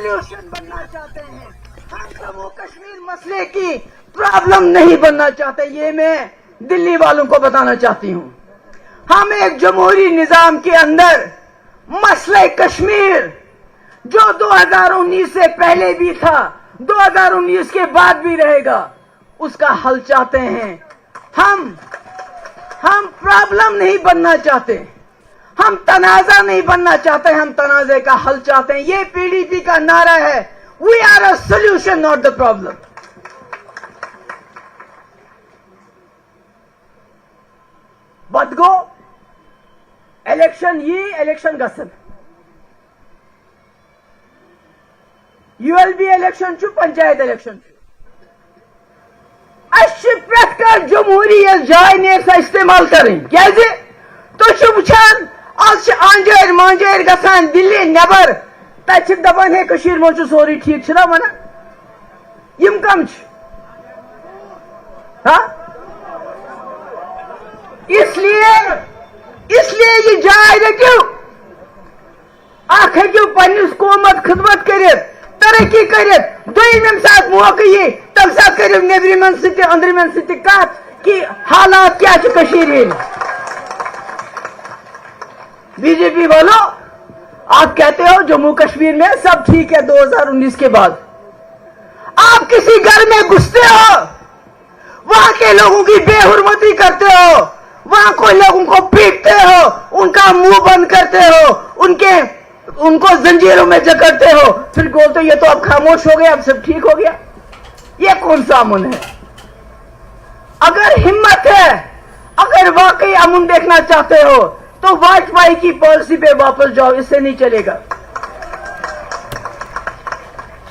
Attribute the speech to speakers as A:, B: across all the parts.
A: Solution बनना चाहते हैं। हम जम्मू कश्मीर मसले की प्रॉब्लम नहीं बनना चाहते। ये मैं दिल्ली वालों को बताना चाहती हूँ। हम एक जमहूरी निजाम के अंदर मसले कश्मीर जो 2019 से पहले भी था, 2019 के बाद भी रहेगा, उसका हल चाहते हैं। हम प्रॉब्लम नहीं बनना चाहते, हम तनाजा नहीं बनना चाहते, हम तनाजे का हल चाहते हैं। ये पीडीपी का नारा है, we are a solution not the problem. बदगो इलेक्शन ये इलेक्शन गसन ULB इलेक्शन छु पंचायत इलेक्शन प्रेथ कर जमहूरी जाय ने इस्तेमाल करें क्या तो वुचान आज अंजर मंजर गसान दिल्ली नबर तक दपान है कशीर मज सोरी ठीक ना वन यम कम इसलिए ये जाय रखियो हूँ पन्निस कौमत खिदमत कर तरक्की कर दोम सात मौका ये तम सात करो नेबरमन अंदरमन कत कि हालात क्या बीजेपी वालों, आप कहते हो जम्मू कश्मीर में सब ठीक है 2019 के बाद। आप किसी घर में घुसते हो, वहां के लोगों की बेहुरमती करते हो, वहां कोई लोगों को पीटते हो, उनका मुंह बंद करते हो, उनको जंजीरों में जकड़ते हो, फिर बोलते हो ये तो अब खामोश हो गया, अब सब ठीक हो गया। ये कौन सा अमन है? अगर हिम्मत है, अगर वाकई अमन देखना चाहते हो तो वाजपेयी की पॉलिसी पे वापस जाओ, इससे नहीं चलेगा।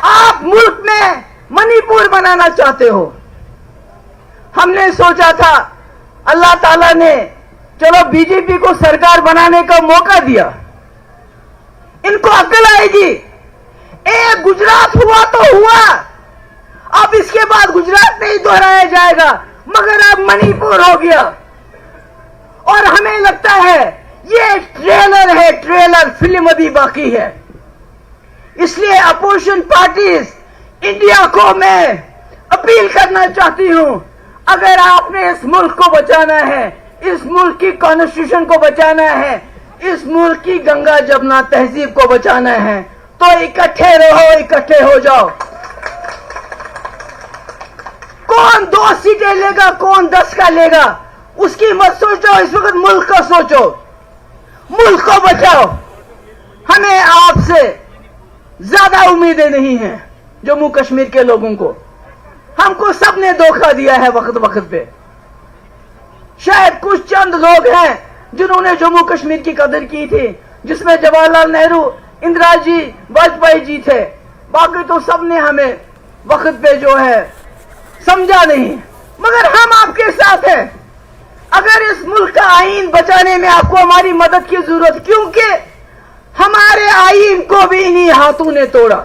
A: आप मुल्क में मणिपुर बनाना चाहते हो। हमने सोचा था अल्लाह ताला ने चलो बीजेपी को सरकार बनाने का मौका दिया, इनको अक्ल आएगी। एक गुजरात हुआ तो हुआ, अब इसके बाद गुजरात नहीं दोहराया जाएगा, मगर अब मणिपुर हो गया। और हमें लगता है ये ट्रेलर है, ट्रेलर, फिल्म अभी बाकी है। इसलिए अपोजिशन पार्टीज इंडिया को मैं अपील करना चाहती हूं, अगर आपने इस मुल्क को बचाना है, इस मुल्क की कॉन्स्टिट्यूशन को बचाना है, इस मुल्क की गंगा जमुना तहजीब को बचाना है, तो इकट्ठे रहो, इकट्ठे हो जाओ। कौन 2 सीटें लेगा, कौन 10 का लेगा, उसकी मत सोचो, इस वक्त मुल्क का सोचो, मुल्क को बचाओ। हमें आपसे ज्यादा उम्मीदें नहीं हैं जम्मू कश्मीर के लोगों को। हमको सबने धोखा दिया है वक्त वक्त पे। शायद कुछ चंद लोग हैं जिन्होंने जम्मू कश्मीर की कदर की थी, जिसमें जवाहरलाल नेहरू, इंदिरा जी, वाजपेयी जी थे। बाकी तो सबने हमें वक्त पे जो है समझा नहीं, मगर हम आपके साथ हैं। अगर इस मुल्क का आईन बचाने में आपको हमारी मदद की जरूरत, क्योंकि हमारे आईन को भी इन्हीं हाथों ने तोड़ा,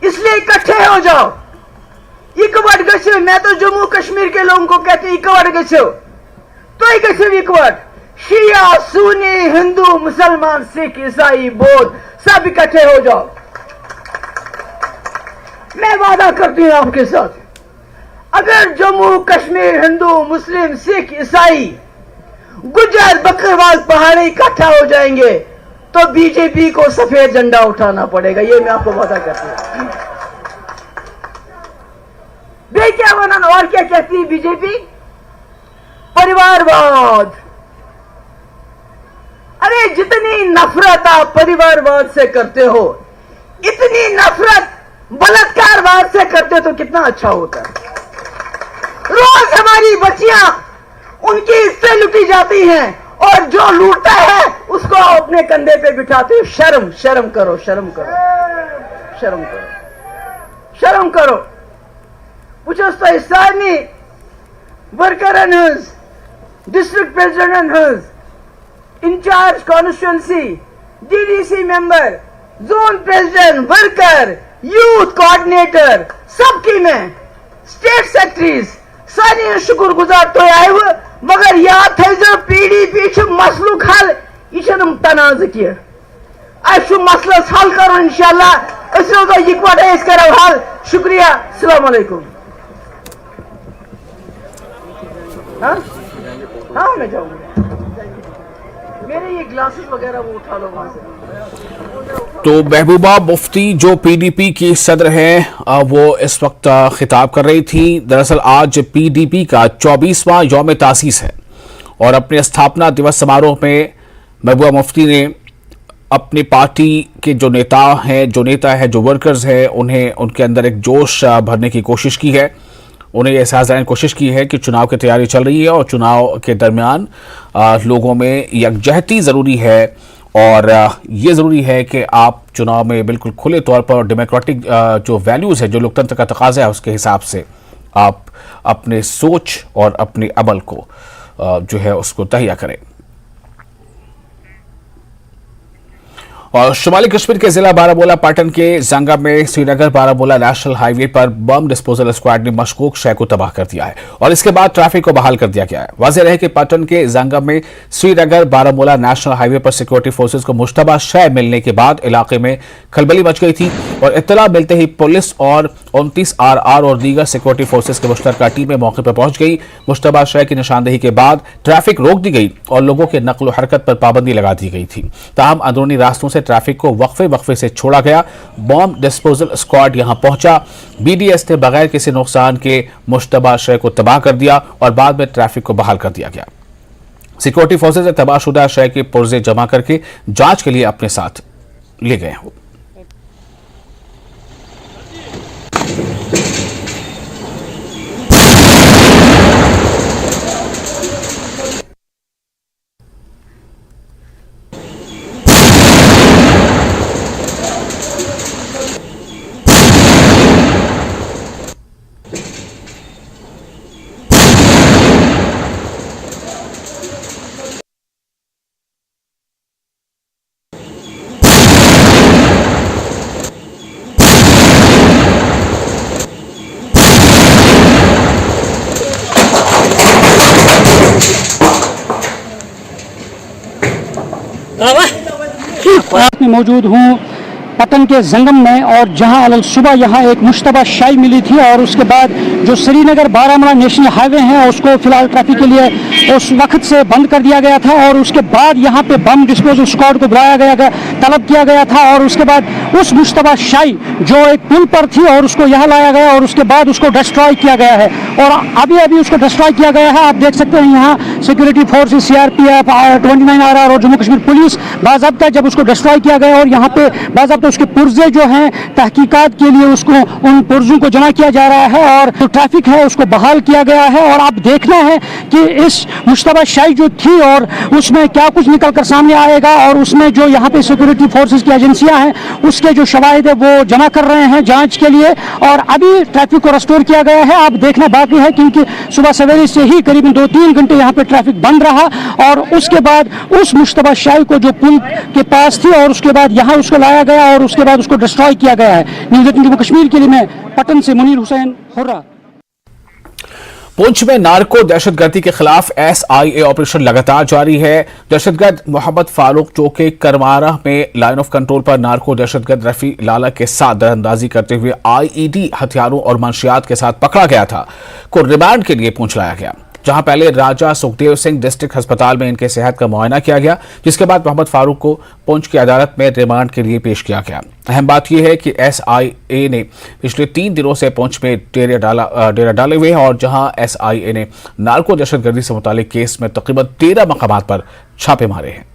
A: इसलिए इकट्ठे हो जाओ, इकवट गो। मैं तो जम्मू कश्मीर के लोगों को कहती इकवट गो, तो इकवट शिया, सुन्नी, हिंदू, मुसलमान, सिख, ईसाई, बौद्ध, सब इकट्ठे हो जाओ। मैं वादा करती हूं आपके साथ, अगर जम्मू कश्मीर हिंदू, मुस्लिम, सिख, ईसाई, गुजर, बकरवाल, पहाड़ी इकट्ठा हो जाएंगे तो बीजेपी को सफेद झंडा उठाना पड़ेगा। ये मैं आपको वादा करती हूं। वे क्या बनाना, और क्या कहती है बीजेपी? परिवारवाद। अरे जितनी नफरत आप परिवारवाद से करते हो, इतनी नफरत बलात्कारवाद से करते तो कितना अच्छा होता है। रोज हमारी बच्चियां उनकी इज्जतें लुटी जाती हैं, और जो लूटता है उसको अपने कंधे पे बिठाते हो। शर्म, शर्म करो, शर्म करो, शर्म करो, शर्म करो। पूछो तो इसानी worker district president, in-charge constituency, DDC member, zone president, worker, youth coordinator, सबकी मैं स्टेट सेक्रेटरीज सारी शुक्रगुजार तो आए हुए, मगर याद थे जो पीडीपी मसलुक हल यह तनाज किया। Şu masla hal karo inşallah. Isro da yıkvada eskere hal. Şükriya. Selamun aleyküm. हाँ मैं जाऊंगा मेरे ये ग्लासेस वगैरह वो उठा लो वहां से।
B: तो महबूबा मुफ्ती जो पीडीपी की सदर हैं वो इस वक्त खिताब कर रही थी। दरअसल आज पीडीपी का 24वां यौम तासीस है और अपने स्थापना दिवस समारोह में महबूबा मुफ्ती ने अपनी पार्टी के जो नेता हैं जो वर्कर्स हैं उन्हें उनके अंदर एक जोश भरने की कोशिश की है। उन्हें यह एहसास दिलाने की कोशिश की है कि चुनाव की तैयारी चल रही है और चुनाव के दरमियान लोगों में यकजहती ज़रूरी है और ये ज़रूरी है कि आप चुनाव में बिल्कुल खुले तौर पर डेमोक्रेटिक जो वैल्यूज़ है, जो लोकतंत्र का तकाज़ा है, उसके हिसाब से आप अपने सोच और अपने अमल को जो है उसको तहिया करें। और शुमाली कश्मीर के जिला बारामूला पाटन के जंगा में श्रीनगर बारामूला नेशनल हाईवे पर बम डिस्पोजल स्क्वाड ने मशकूक शय को तबाह कर दिया है और इसके बाद ट्रैफिक को बहाल कर दिया गया है। वाज़ेह रहे कि पाटन के जंगा में श्रीनगर बारामूला नेशनल हाईवे पर सिक्योरिटी फोर्सेज को मुश्तबा शय मिलने के बाद इलाके में खलबली मच गई थी और इत्तला मिलते ही पुलिस और 29 RR और दीगर सिक्योरिटी फोर्सेज की मुश्तरका टीमें मौके पर पहुंच गई। मुश्तबा शय की निशानदेही के बाद ट्रैफिक रोक दी गई और लोगों के नकल हरकत पर पाबंदी लगा दी गई थी। ताहम अंदरूनी रास्तों से ट्रैफिक को वक्फे से छोड़ा गया। बॉम्ब डिस्पोजल स्क्वाड यहां पहुंचा। BDS ने बगैर किसी नुकसान के मुश्तबा शय को तबाह कर दिया और बाद में ट्रैफिक को बहाल कर दिया गया। सिक्योरिटी फोर्सेज ने तबाहशुदा शय के पुर्जे जमा करके जांच के लिए अपने साथ ले गए हैं।
C: में मौजूद हूँ पटन के जंगम में और जहां अल सुबह यहाँ एक मुश्तबा शाई मिली थी और उसके बाद जो श्रीनगर बारामूला नेशनल हाईवे है उसको फिलहाल ट्रैफिक के लिए उस वक्त से बंद कर दिया गया था और उसके बाद यहाँ पे बम डिस्पोजल स्क्वाड को बुलाया गया तलब किया गया था और उसके बाद उस मुश्तबा शाई जो एक पुल पर थी और उसको यहाँ लाया गया और उसके बाद उसको डिस्ट्रॉय किया गया है और अभी उसको डिस्ट्रॉय किया गया है। आप देख सकते हैं यहाँ सिक्योरिटी फोर्सेस CRPF 29 RR और जम्मू कश्मीर पुलिस बाज़ाब्ता जब उसको डिस्ट्रॉय किया गया और यहाँ पे बाज़ाब्ता उसके पुर्जे जो हैं तहकीकात के लिए उसको उन पुर्जों को जमा किया जा रहा है और जो ट्रैफिक है उसको बहाल किया गया है और आप देखना है कि इस मुश्तबा शाही जो थी और उसमें क्या कुछ निकल कर सामने आएगा और उसमें जो यहाँ पे सिक्योरिटी फोर्सेस की एजेंसियां हैं उसके जो शवाहिद है वो जमा कर रहे हैं जांच के लिए और अभी ट्रैफिक को रेस्टोर किया गया है। आप देखना बाकी है क्योंकि सुबह सवेरे से ही करीबन 2-3 घंटे यहाँ पे ट्रैफिक बंद रहा और उसके बाद उस मुश्तबा शाही को जो पुल के पास थी और उसके बाद यहाँ उसको लाया गया और उसके बाद उसको डिस्ट्रॉय किया गया है। न्यूज़ 18 जम्मू कश्मीर के लिए मैं पटन से मुनीर हुसैन हुर्रा।
B: पुंछ में नार्को दहशतगर्दी के खिलाफ SIA ऑपरेशन लगातार जारी है। दहशतगर्द मोहम्मद फारूक जो के करमारा में लाइन ऑफ कंट्रोल पर नार्को दहशतगर्द रफी लाला के साथ दरअंदाजी करते हुए IED हथियारों और मंशियात के साथ पकड़ा गया था को रिमांड के लिए पुंछ लाया गया, जहां पहले राजा सुखदेव सिंह डिस्ट्रिक्ट अस्पताल में इनके सेहत का मुआयना किया गया, जिसके बाद मोहम्मद फारूक को पुंछ की अदालत में रिमांड के लिए पेश किया गया। अहम बात यह है कि SIA ने पिछले 3 दिनों से पुंछ में डेरा डाले हुए हैं और जहां SIA ने नार्को दहशतगर्दी से मुतालिक केस में तकरीबन 13 मकामात पर छापे मारे हैं।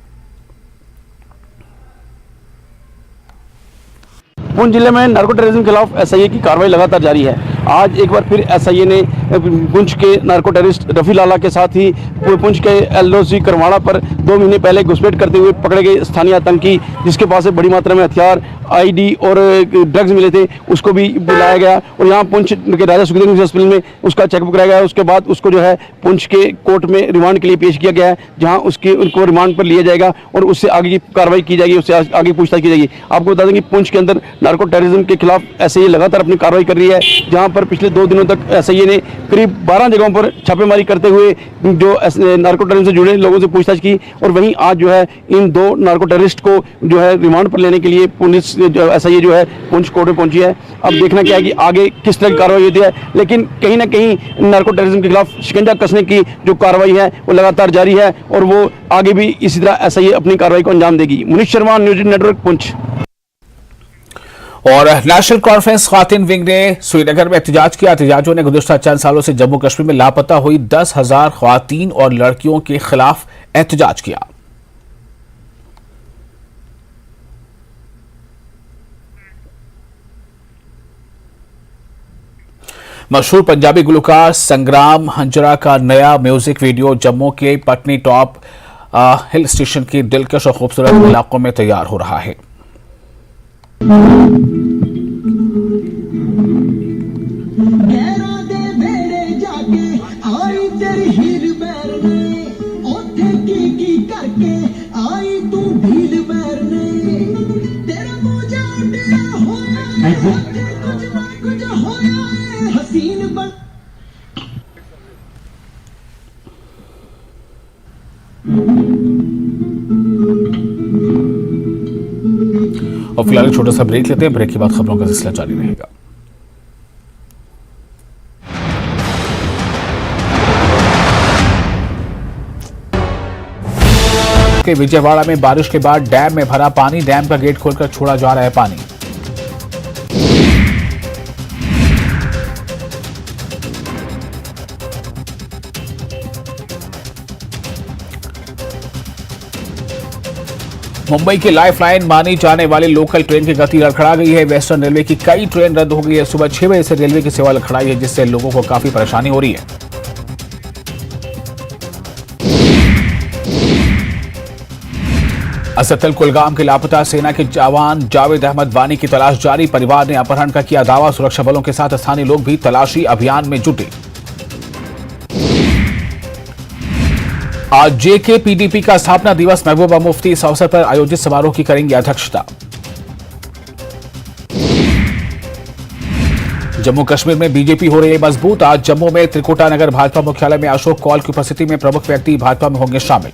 D: पुंछ जिले में नार्को टेररिज्म के खिलाफ SIA की कार्रवाई लगातार जारी है। आज एक बार फिर SIA ने पुंछ के नार्को टेररिस्ट रफी लाला के साथ ही पुंछ के LOC करवाड़ा पर 2 महीने पहले घुसपैठ करते हुए पकड़े गए स्थानीय आतंकी, जिसके पास से बड़ी मात्रा में हथियार, ID और ड्रग्स मिले थे, उसको भी बुलाया गया और यहाँ पुंछ के राजा सुखदेव सिंह हॉस्पिटल में उसका चेकअप कराया गया। उसके बाद उसको जो है पुंछ के कोर्ट में रिमांड के लिए पेश किया गया है, जहाँ उनको रिमांड पर लिया जाएगा और उससे आगे की कार्रवाई की जाएगी, उससे आगे पूछताछ की जाएगी। आपको बता दें कि पुंछ के अंदर नार्को टेररिज्म के खिलाफ SIA लगातार अपनी कार्रवाई कर रही है, जहाँ पर पिछले 2 दिनों तक SIA ने करीब 12 जगहों पर छापेमारी करते हुए जो नार्को टेररिज्म से जुड़े लोगों से पूछताछ की, और वहीं आज जो है इन 2 नार्को टेररिस्ट को जो है रिमांड पर लेने के लिए पुलिस SIA जो है पुंछ कोर्ट में पहुंची है। अब देखना क्या है कि आगे किस तरह की कार्रवाई होती है, लेकिन कहीं ना कहीं नार्को टेररिज्म के खिलाफ शिकंजा कसने की जो कार्रवाई है वो लगातार जारी है, और वो आगे भी इसी तरह SIA अपनी कार्रवाई को अंजाम देगी। Munish Sharma, news network, Poonch.
B: और नेशनल कॉन्फ्रेंस ख्वातीन विंग ने श्रीनगर में एहतजाज किया। एहतजाजों ने गुज़श्ता चंद सालों से जम्मू कश्मीर में लापता हुई 10,000 ख्वातीन और लड़कियों के खिलाफ एहतजाज किया। मशहूर पंजाबी गुलकार संग्राम हंजरा का नया म्यूजिक वीडियो जम्मू के पटनी टॉप हिल स्टेशन के दिलकश और खूबसूरत इलाकों में तैयार हो रहा है। और फिलहाल एक छोटा सा ब्रेक लेते हैं। ब्रेक के बाद खबरों का सिलसिला जारी रहेगा। के विजयवाड़ा में बारिश के बाद डैम में भरा पानी, डैम का गेट खोलकर छोड़ा जा रहा है पानी। मुंबई की लाइफलाइन मानी जाने वाली लोकल ट्रेन की गति लड़खड़ा गई है। वेस्टर्न रेलवे की कई ट्रेन रद्द हो गई है। सुबह 6 बजे से रेलवे की सेवा लड़खड़ाई है, जिससे लोगों को काफी परेशानी हो रही है। असतल कुलगाम के लापता सेना के जवान जावेद अहमद वानी की तलाश जारी। परिवार ने अपहरण का किया दावा। सुरक्षा बलों के साथ स्थानीय लोग भी तलाशी अभियान में जुटे। आज JK-PDP का स्थापना दिवस। महबूबा मुफ्ती इस अवसर पर आयोजित समारोह की करेंगी अध्यक्षता। जम्मू कश्मीर में बीजेपी हो रही है मजबूत। आज जम्मू में त्रिकुटा नगर भाजपा मुख्यालय में अशोक कौल की उपस्थिति में प्रमुख व्यक्ति भाजपा में होंगे शामिल।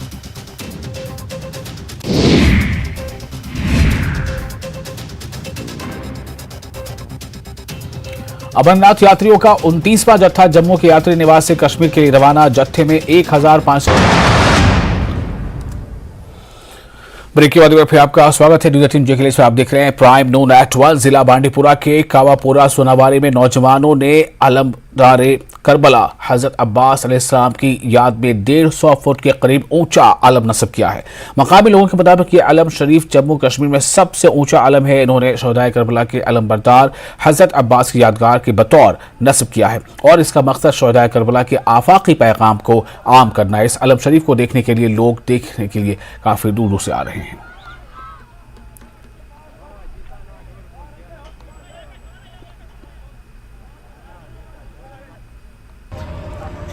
B: अमरनाथ यात्रियों का 29वां जत्था जम्मू के यात्री निवास से कश्मीर के लिए रवाना। जत्थे में 1500। ब्रेक के बाद फिर आपका स्वागत है न्यूज 18 जे के लिए। आप देख रहे हैं प्राइम नून एट 1। जिला बांडीपुरा के कावापुरा सोनावारी में नौजवानों ने अलमदारे करबला हजरत अब्बास अलैहिस्सलाम की याद में 150 फुट के करीब ऊंचा अलम नस्ब किया है। मकामी लोगों के मुताबिक ये अलम शरीफ जम्मू कश्मीर में सबसे ऊंचा अलम है। इन्होंने शहदाए करबला के अलमबरदार हजरत अब्बास की यादगार के बतौर नस्ब किया है, और इसका मकसद शहदाए करबला के आफाकी पैगाम को आम करना है। इस अलम शरीफ को देखने के लिए लोग देखने के लिए काफी दूर दूर से आ रहे हैं।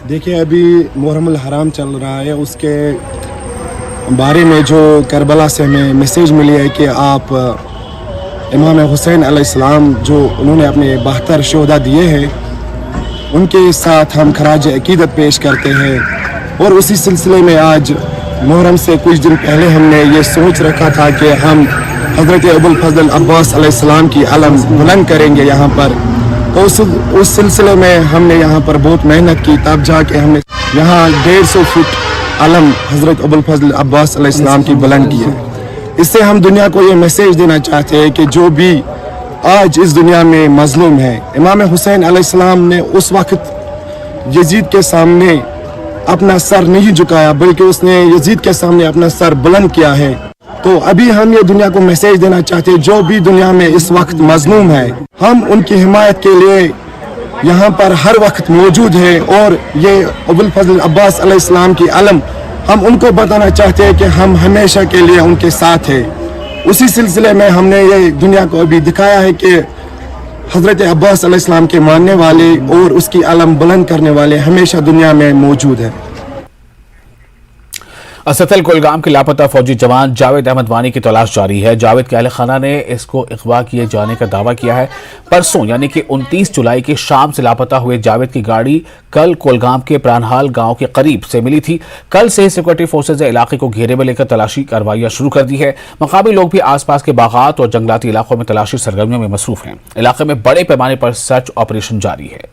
E: देखिए, अभी मुहर्रमुल हराम चल रहा है, उसके बारे में जो करबला से हमें मैसेज मिली है कि आप इमाम हुसैन अलैहिस्सलाम जो उन्होंने अपने 72 शोहदा दिए हैं, उनके साथ हम खराज अकीदत पेश करते हैं। और उसी सिलसिले में आज मुहर्रम से कुछ दिन पहले हमने ये सोच रखा था कि हम हज़रत अबुल फज़ल अब्बास अलैहिस्सलाम की अलम बुलंद करेंगे यहाँ पर। तो उस सिलसिले में हमने यहाँ पर बहुत मेहनत की, तब जाके हमने यहाँ 150 फुट अलम हज़रत अबुल फज़ल अब्बास अलैहिस्सलाम की बुलंद की है। इससे हम दुनिया को ये मैसेज देना चाहते हैं कि जो भी आज इस दुनिया में मजलूम है, इमाम हुसैन अलैहिस्सलाम ने उस वक्त यजीद के सामने अपना सर नहीं झुकाया, बल्कि उसने यजीद के सामने अपना सर बुलंद किया है। तो अभी हम ये दुनिया को मैसेज देना चाहते हैं, जो भी दुनिया में इस वक्त मजलूम है, हम उनकी हिमायत के लिए यहाँ पर हर वक्त मौजूद है। और ये अबुल फज़ल अब्बास अलैहिस्सलाम की अलम हम उनको बताना चाहते हैं कि हम हमेशा के लिए उनके साथ हैं। उसी सिलसिले में हमने ये दुनिया को अभी दिखाया है कि हज़रत अब्बास अलैहिस्सलाम के मानने वाले और उसकी अलम बुलंद करने वाले हमेशा दुनिया में मौजूद है।
B: असतल कुलगाम के लापता फौजी जवान जावेद अहमद वानी की तलाश जारी है। जावेद के अहल खाना ने इसको अगवा किए जाने का दावा किया है। परसों यानी कि 29 जुलाई की शाम से लापता हुए जावेद की गाड़ी कल कुलगाम के प्राणहाल गांव के करीब से मिली थी। कल से सिक्योरिटी फोर्सेज ने इलाके को घेरे में लेकर तलाशी कार्रवाइयां शुरू कर दी है। मकामी लोग भी आसपास के बागात और जंगलाती इलाकों में तलाशी सरगर्मियों में मसरूफ हैं। इलाके में बड़े पैमाने पर सर्च ऑपरेशन जारी है।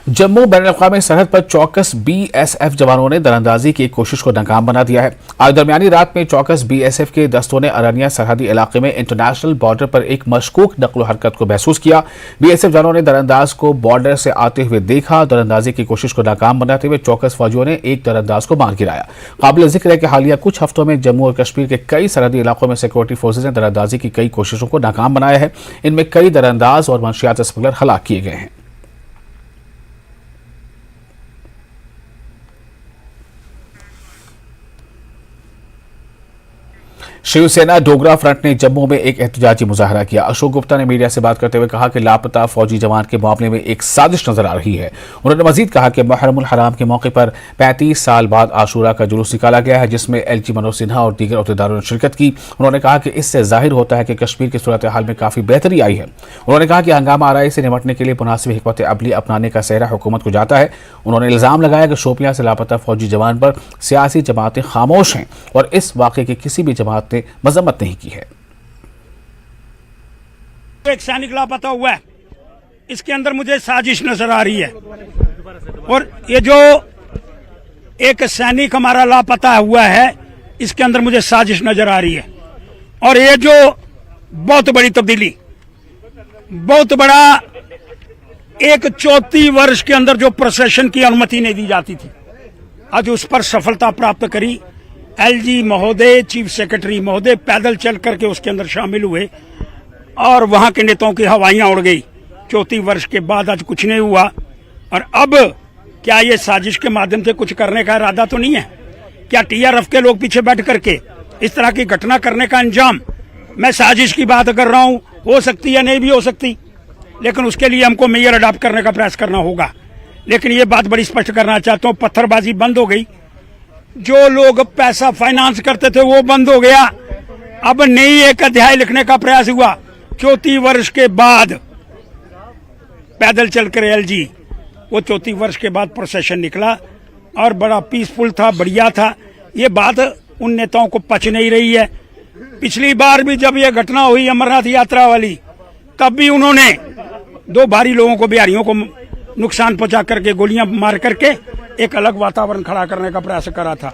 B: जम्मू बैन-ए-अक़वामी सरहद पर चौकस बीएसएफ जवानों ने दरअंदाजी की एक कोशिश को नाकाम बना दिया है। आज दरमियानी रात में चौकस बीएसएफ के दस्तों ने अरनिया सरहदी इलाके में इंटरनेशनल बॉर्डर पर एक मशकूक नकलो हरकत को महसूस किया। बीएसएफ जवानों ने दरअंदाज को बॉर्डर से आते हुए देखा। दरअंदाजी की कोशिश को नाकाम बनाते हुए चौकस फौजियों ने एक दरअंदाज को मार गिराया। काबिल जिक्र है कि हालिया कुछ हफ्तों में जम्मू और कश्मीर के कई सरहदी इलाकों में सिक्योरिटी फोर्सेज ने दरअंदाजी की कई कोशिशों को नाकाम बनाया है। इनमें कई दरअंदाज और मंशियात स्मगलर हलाक किए गए हैं। शिवसेना डोगरा फ्रंट ने जम्मू में एक एहतजाजी मुजाहरा किया। अशोक गुप्ता ने मीडिया से बात करते हुए कहा कि लापता फौजी जवान के मामले में एक साजिश नजर आ रही है। उन्होंने मजीद कहा कि मुहर्रमुल हराम के मौके पर 35 साल बाद आशूरा का जुलूस निकाला गया है, जिसमें एलजी मनोज सिन्हा और दीगर अहदेदारों ने शिरकत की। उन्होंने कहा कि इससे जाहिर होता है कि कश्मीर की सूरत हाल में काफी बेहतरी आई है। उन्होंने कहा कि हंगामा आराई से निपटने के लिए मुनासिब हिकमत अमली अपनाने का सेहरा हुकूमत को जाता है। उन्होंने इल्जाम लगाया कि शोपियां से लापता फौजी जवान पर सियासी जमातें खामोश हैं और इस वाक़े की किसी भी जमात ने मजम्मत नहीं की है।
F: एक सैनिक लापता हुआ है, इसके अंदर मुझे साजिश नजर आ रही है। और ये जो एक सैनिक हमारा लापता हुआ है, इसके अंदर मुझे साजिश नजर आ रही है। और ये जो बहुत बड़ी तब्दीली, बहुत बड़ा एक 34 वर्ष के अंदर जो प्रोसेशन की अनुमति नहीं दी जाती थी, आज उस पर सफलता प्राप्त करी। एलजी महोदय, चीफ सेक्रेटरी महोदय पैदल चल करके उसके अंदर शामिल हुए और वहां के नेताओं की हवाइयां उड़ गई। 34 वर्ष के बाद आज कुछ नहीं हुआ। और अब क्या ये साजिश के माध्यम से कुछ करने का इरादा तो नहीं है? क्या टीआरएफ के लोग पीछे बैठ करके इस तरह की घटना करने का अंजाम, मैं साजिश की बात कर रहा हूं, हो सकती है नहीं भी हो सकती, लेकिन उसके लिए हमको मेयर अडॉप्ट करने का प्रयास करना होगा। लेकिन ये बात बड़ी स्पष्ट करना चाहता हूं, पत्थरबाजी बंद हो गई। जो लोग पैसा फाइनेंस करते थे वो बंद हो गया। अब नई एक अध्याय लिखने का प्रयास हुआ। 34 वर्ष के बाद पैदल चलकर एलजी, वो 34 वर्ष के बाद प्रोसेशन निकला और बड़ा पीसफुल था, बढ़िया था। ये बात उन नेताओं को पच नहीं रही है। पिछली बार भी जब ये घटना हुई अमरनाथ यात्रा वाली, तब भी उन्होंने 2 भारी लोगों को, बिहारियों को नुकसान पहुंचा करके, गोलियां मार करके एक अलग वातावरण खड़ा करने का प्रयास करा था।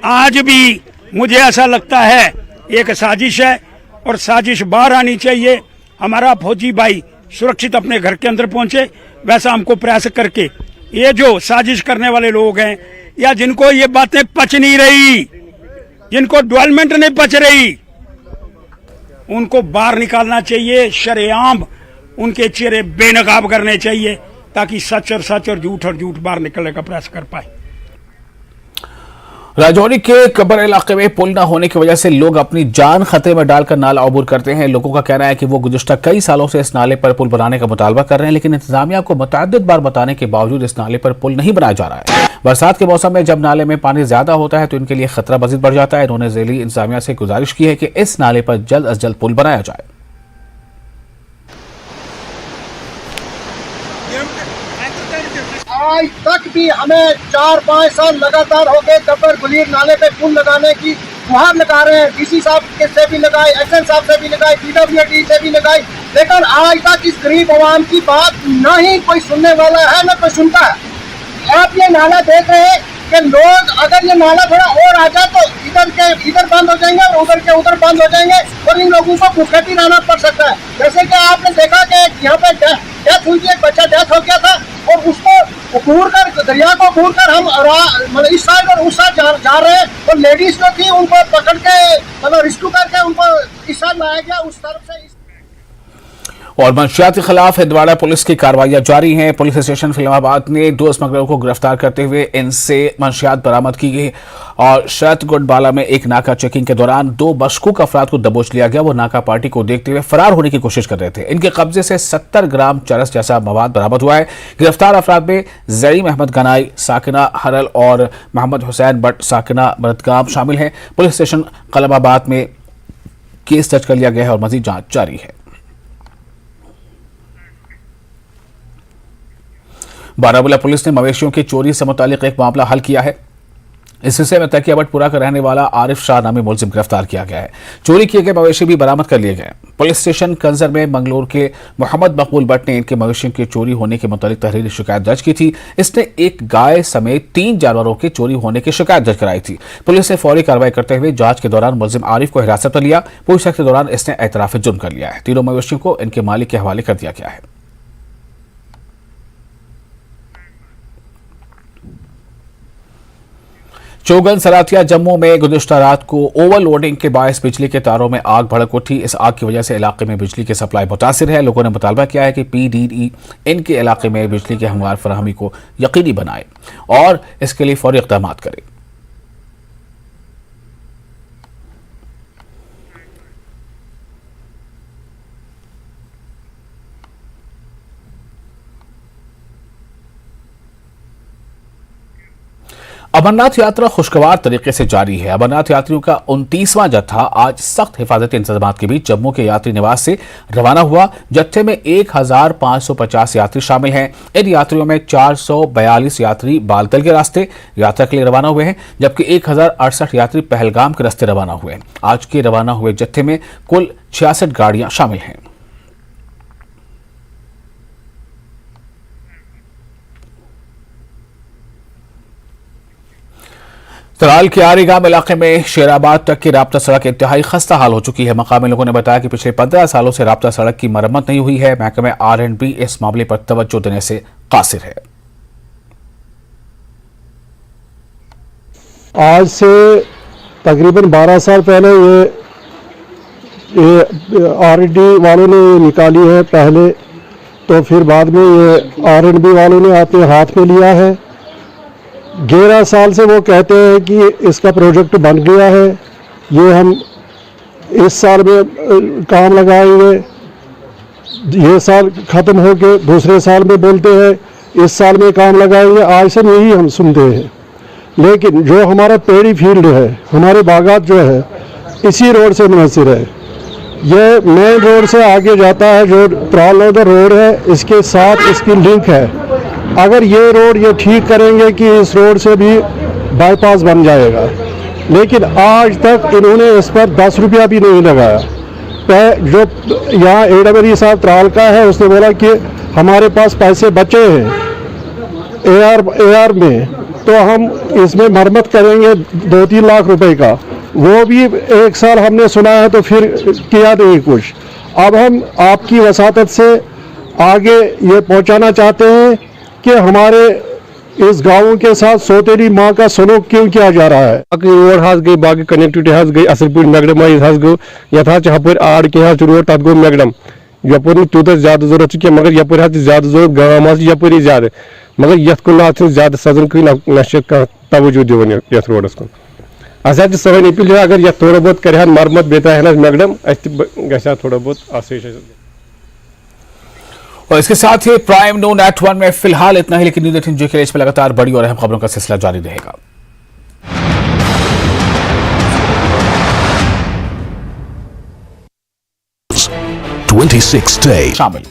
F: आज भी मुझे ऐसा लगता है एक साजिश है और साजिश बाहर आनी चाहिए। हमारा फौजी भाई सुरक्षित अपने घर के अंदर पहुंचे, वैसा हमको प्रयास करके ये जो साजिश करने वाले लोग हैं या जिनको ये बातें पच नहीं रही, जिनको डेवलपमेंट नहीं पच रही, उनको बाहर निकालना चाहिए। शरेआम उनके चेहरे बेनकाब करने चाहिए ताकि सच और झूठ बाहर निकलने का प्रयास कर पाए।
B: राजौरी के कब्र इलाके में पुल न होने की वजह से लोग अपनी जान खतरे में डालकर नाला अबूर करते हैं। लोगों का कहना है कि वो गुज़िश्ता कई सालों से इस नाले पर पुल बनाने का मुतालबा कर रहे हैं, लेकिन इंतजामिया को मुतअद्दिद बार बताने के बावजूद इस नाले पर पुल नहीं बनाया जा रहा है। बरसात के मौसम में जब नाले में पानी ज्यादा होता है तो इनके लिए खतरा मजीद बढ़ जाता है। इन्होंने ज़िली इंतजामिया से गुजारिश की है कि इस नाले पर जल्द अज जल्द पुल बनाया जाए।
G: आज तक भी हमें 4-5 साल लगातार हो गए गब्बर गुलीर नाले पे पुल लगाने की गुहार लगा रहे हैं। डीसी साहब से भी लगाई, एसएन साहब से भी लगाई, पीडब्ल्यूडी से भी लगाई, लेकिन आज तक इस गरीब आवाम की बात न ही कोई सुनने वाला है न कोई सुनता है। आप ये नाला देख रहे हैं कि लोग, अगर ये नाला थोड़ा और आ जाए तो इधर के इधर बंद हो जाएंगे और उधर के उधर बंद हो जाएंगे और इन लोगों को भूखटी रहना पड़ सकता है। जैसे कि आपने देखा कि यहाँ पे डेथ हुई थी, एक बच्चा डेथ हो गया था और उसको घूर कर, दरिया को घूर कर हम मतलब इस साइड और उस साइड जा रहे हैं और लेडीज जो थी उनको पकड़ के मतलब रेस्क्यू करके उनको इस साइड लाया गया, उस तरफ से।
B: और मंशियात के खिलाफ हंदवाड़ा पुलिस की कार्रवाइयां जारी हैं। पुलिस स्टेशन फिल्माबाद ने 2 स्मगलरों को गिरफ्तार करते हुए इनसे मंशियात बरामद की गई और शरतगुटबाला में एक नाका चेकिंग के दौरान 2 मशकूक अफराद को दबोच लिया गया। वो नाका पार्टी को देखते हुए फरार होने की कोशिश कर रहे थे। इनके कब्जे से 70 ग्राम चरस जैसा मवाद बरामद हुआ है। गिरफ्तार अफराद में जईम अहमद गनाई, साकिना हरल और मोहम्मद हुसैन बट साकिना मरदगाम शामिल हैं। पुलिस स्टेशन कलमाबाद में केस दर्ज कर लिया गया है और मजीद जांच जारी है। बारामूला पुलिस ने मवेशियों की चोरी से मुतालिक एक मामला हल किया है। इस सिलसिले में तकियाबटपुरा का रहने वाला आरिफ शाह नामी मुलजिम गिरफ्तार किया गया है। चोरी किए गए मवेशी भी बरामद कर लिए गए। पुलिस स्टेशन कंजर में मंगलोर के मोहम्मद मकबूल भट्ट ने इनके मवेशियों की चोरी होने के मुतालिक तहरीरी शिकायत दर्ज की थी। इसने एक गाय समेत 3 जानवरों के चोरी होने की शिकायत दर्ज कराई थी। पुलिस ने फौरी कार्रवाई करते हुए जांच के दौरान मुलजिम आरिफ को हिरासत में लिया। पूछताछ के दौरान इसने एतराफ जुर्म कर लिया है। तीनों मवेशियों को इनके मालिक के हवाले कर दिया गया है। चौगन सरातिया जम्मू में गुज़िश्ता रात को ओवरलोडिंग के बायस बिजली के तारों में आग भड़क उठी। इस आग की वजह से इलाके में बिजली की सप्लाई मुतासिर है। लोगों ने मुतालबा किया है कि PDE इनके इलाके में बिजली की हमवार फराहमी को यकीनी बनाए और इसके लिए फौरी इक़दाम करे। अमरनाथ यात्रा खुशगवार तरीके से जारी है। अमरनाथ यात्रियों का 29वां जत्था आज सख्त हिफाजती इंतजाम के बीच जम्मू के यात्री निवास से रवाना हुआ। जत्थे में 1550 यात्री शामिल हैं। इन यात्रियों में 442 यात्री बालतल के रास्ते यात्रा के लिए रवाना हुए हैं, जबकि 1068 यात्री पहलगाम के रास्ते रवाना हुए हैं। आज के रवाना हुए जत्थे में कुल 66 गाड़ियां शामिल हैं। तराल के आरीगाम इलाके में शेराबाद तक की राब्ता सड़क इंतहाई खस्ता हाल हो चुकी है। मकामी लोगों ने बताया कि पिछले 15 सालों से राब्ता सड़क की मरम्मत नहीं हुई है। महकमे R&B इस मामले पर तवज्जो देने से कासिर है।
H: आज से तकरीबन 12 साल पहले ये R&D वालों ने निकाली है पहले, तो फिर बाद में ये R&B वालों ने अपने हाथ में लिया है। 11 साल से वो कहते हैं कि इसका प्रोजेक्ट बन गया है, ये हम इस साल में काम लगाएंगे। ये साल ख़त्म हो के दूसरे साल में बोलते हैं इस साल में काम लगाएंगे। आज से यही हम सुनते हैं। लेकिन जो हमारा पेड़ी फील्ड है, हमारे बागात जो है, इसी रोड से मुनसर है। ये मेन रोड से आगे जाता है, जो त्रालनगर रोड है इसके साथ इसकी लिंक है। अगर ये रोड ये ठीक करेंगे कि इस रोड से भी बाईपास बन जाएगा, लेकिन आज तक इन्होंने इस पर 10 रुपया भी नहीं लगाया। जो यहाँ AWE साहब त्राल का है, उसने बोला कि हमारे पास पैसे बचे हैं AR में, तो हम इसमें मरम्मत करेंगे 2-3 लाख रुपए का। वो भी 1 साल हमने सुना है तो फिर किया नहीं कुछ। अब हम आपकी वसातत से आगे ये पहुँचाना चाहते हैं कि हमारे इस गाँव के साथ सौतेली माँ का सलूक क्यों किया जा रहा है।
I: बाकी रोड हाज गई, बाकी कनेक्टिविटी हाज गई, असल पे मैगडम हाज गो यथा हपर आड़ के हाज रोड तथ गो मैगडम यपर तूत ज्यादा जरूरत की, मगर यपर हाज ज्यादा जरूरत गाँव यपर ज्यादा, मगर यथ कुन ज्यादा सजन कहीं न तवज्जो दिवन यथ रोडस कुन। अस सन अपील है, अगर यथ थोड़ा बहुत कर मरम्मत बेता है मैगडम अ थोड़ा बहुत आसाइश।
B: और इसके साथ ही प्राइम नून एट 1 में फिलहाल इतना ही, लेकिन न्यूज़ 18 जे के इस पर लगातार बड़ी और अहम खबरों का सिलसिला जारी रहेगा।
J: 26 days
B: शामिल